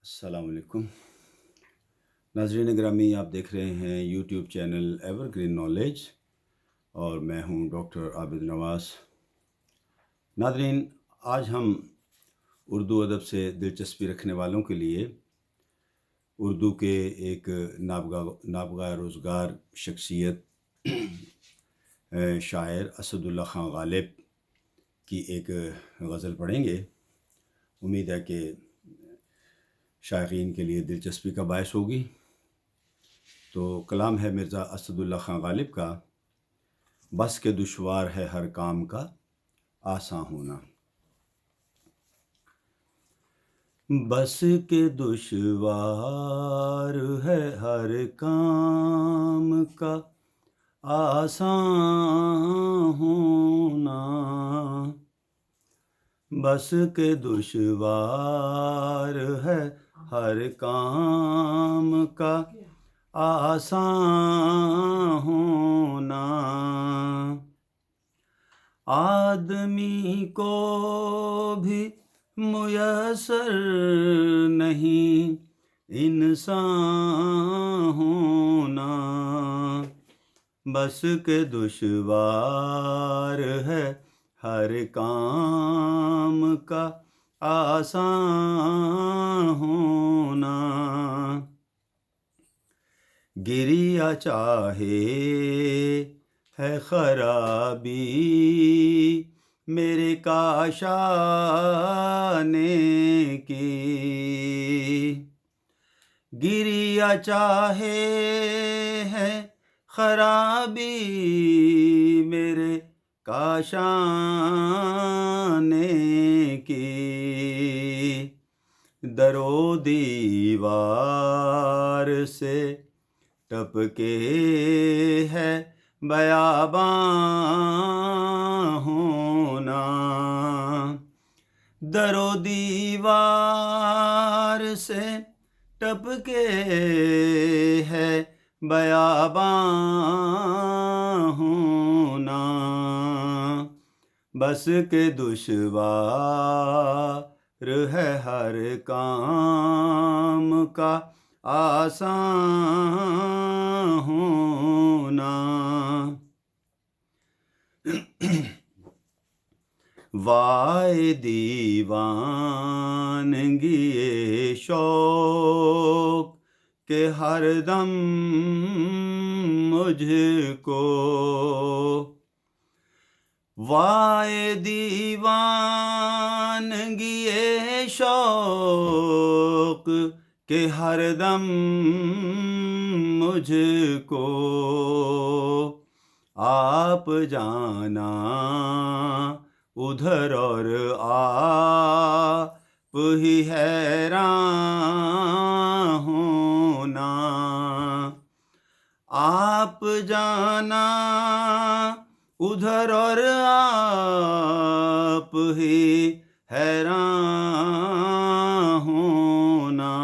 السلام علیکم ناظرین گرامی، آپ دیکھ رہے ہیں YouTube channel ever green knowledge اور میں ہوں ڈاکٹر عابد نواز۔ ناظرین، آج ہم اردو ادب سے دلچسپی رکھنے والوں کے لیے اردو کے ایک نابغہ روزگار شخصیت شاعر اسد اللہ خان غالب کی ایک غزل پڑھیں گے۔ امید ہے کہ شائقین کے لیے دلچسپی کا باعث ہوگی۔ تو کلام ہے مرزا اسد اللہ خان غالب کا، بس کے دشوار ہے ہر کام کا آساں ہونا۔ بس کے دشوار ہے ہر کام کا آساں ہونا، بس کے دشوار ہے ہر کام کا آساں ہونا۔ آدمی کو بھی میسر نہیں انسان ہونا، بس کے دشوار ہے ہر کام کا آسان ہونا۔ گریا چاہے ہے خرابی میرے کاشانے کی، گریا چاہے ہے خرابی میرے کاشانے کی، در و دیوار سے ٹپکے ہے بیاباں ہونا، در و دیوار سے ٹپکے ہے بیاباں ہونا، بس کے دشوار ہے ہر کام کا آساں ہونا۔ وائے دیوانگی شوق کہ ہر دم مجھ کو، وائے دیوانگی شوق کہ ہر دم مجھ کو، آپ جانا ادھر اور آپ ہی حیران ہونا، آپ جانا ادھر اور آپ ہی حیران ہونا،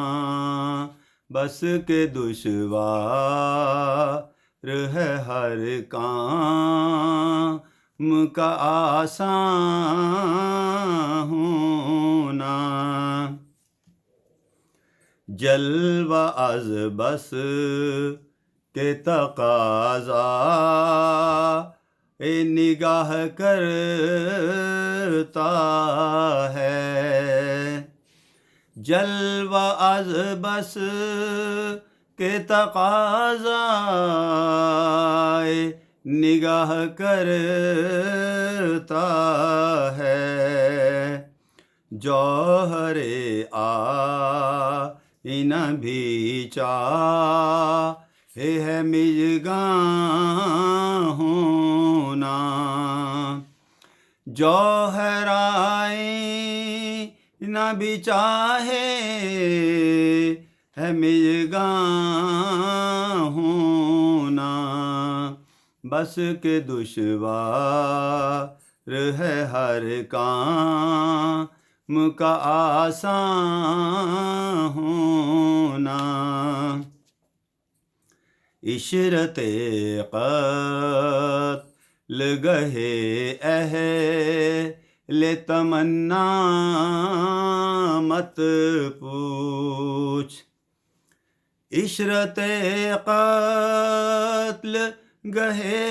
بس کے دشوار ہے ہر کام کا آساں ہونا۔ جلوہ از بس کے تقاضا نگاہ کرتا ہے، جلوہ از بس کے تقاضا نگاہ کرتا ہے، جوہر آئینہ بھی چاہے ہے مژگاں ہونا، جوہر آئینہ بھی چاہے ہے مژگاں ہونا، بس کے دشوار ہے ہر کام کا آساں ہونا۔ عشرت قتل گہے لے تمنا مت پوچھ، عشرت قتل گہے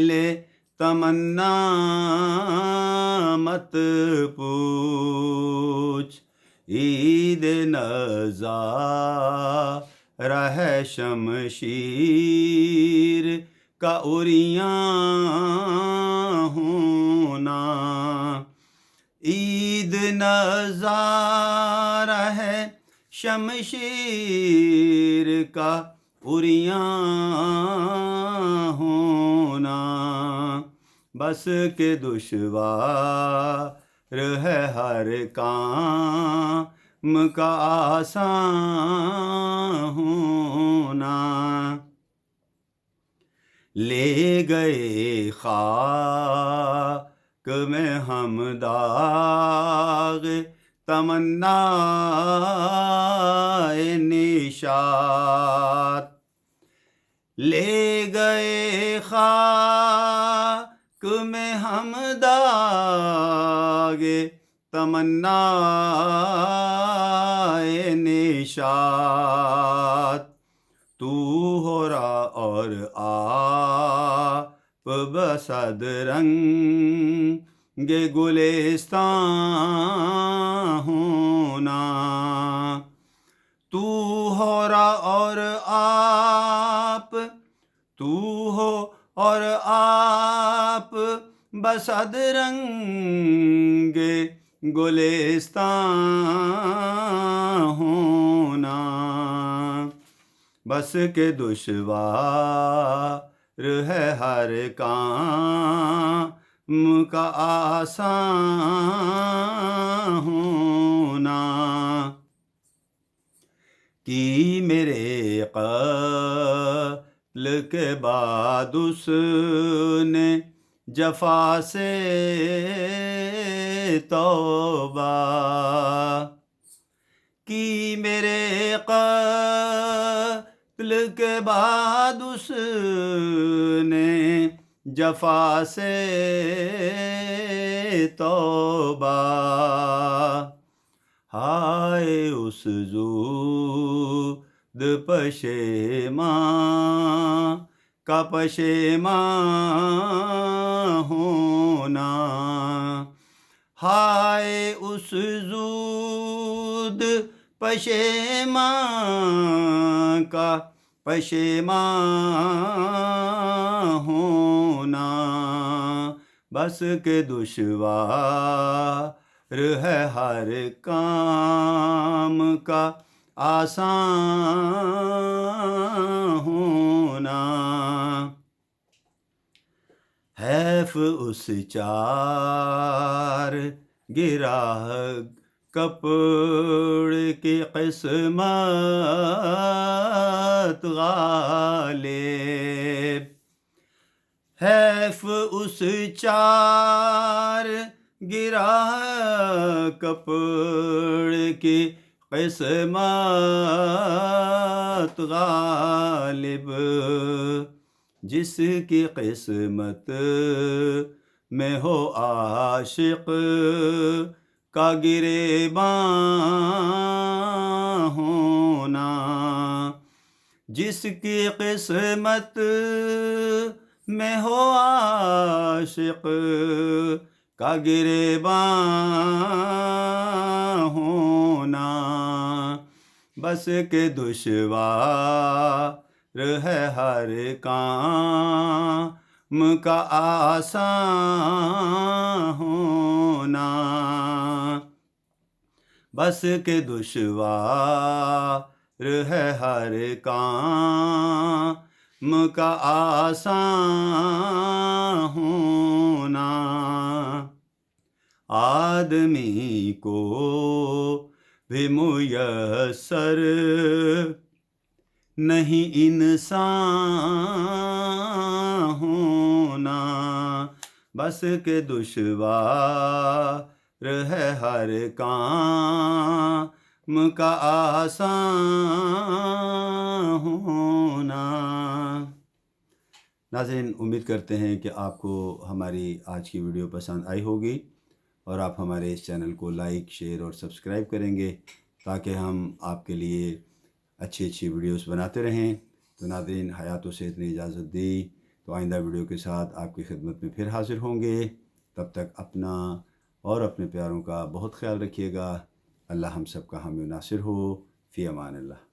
لے تمنا مت پوچھ، عید نظارہ ہے شمشیر کا عریاں ہونا، عید نظارہ ہے شمشیر کا عریاں ہونا، بس کے دشوار ہے ہر کام کا آسان ہونا، لے گئے خاک میں ہم داغ تمنا نشاط، لے گئے خاک میں ہم داغ تمنا نشاط، تو ہو را اور آپ بصد رنگ گلستان ہونا، تو ہو را اور آپ، تو ہو اور آپ بصد رنگ گلستان ہونا، بس کے دشوار ہے ہر کام کا آسان ہونا، کی میرے قتل کے بعد اس نے جفا سے توبہ، کی میرے قتل کے بعد اس نے جفا سے توبہ، ہائے اس زود پشیمان کا پشیمان ہونا، ہائے اس زود پشیمان کا پشیمان ہونا، بس کے دشوار ہے ہر کام کا آسان ہونا، حیف اس چار گراہ کپڑ کی قسمت غالب، حیف اس چار گراہ کپڑ کی قسمت غالب، جس کی قسمت میں ہو عاشق کا گریباں ہونا، جس کی قسمت میں ہو عاشق کا گریباں ہونا، بس کے دشوار ہے ہر کام کا آسان ہونا، بس کے دشوار ہے ہر کام کا آسان ہونا، آدمی کو بھی میسر نہیں انسان ہونا، بس کے دشوار ہے ہر کام کا آسان ہونا۔ ناظرین، امید کرتے ہیں کہ آپ کو ہماری آج کی ویڈیو پسند آئی ہوگی اور آپ ہمارے اس چینل کو لائک، شیئر اور سبسکرائب کریں گے تاکہ ہم آپ کے لیے اچھی اچھی ویڈیوز بناتے رہیں۔ تو ناظرین، حیات و صحت نے اجازت دی تو آئندہ ویڈیو کے ساتھ آپ کی خدمت میں پھر حاضر ہوں گے۔ تب تک اپنا اور اپنے پیاروں کا بہت خیال رکھیے گا۔ اللہ ہم سب کا حامی و ناصر ہو۔ فی امان اللہ۔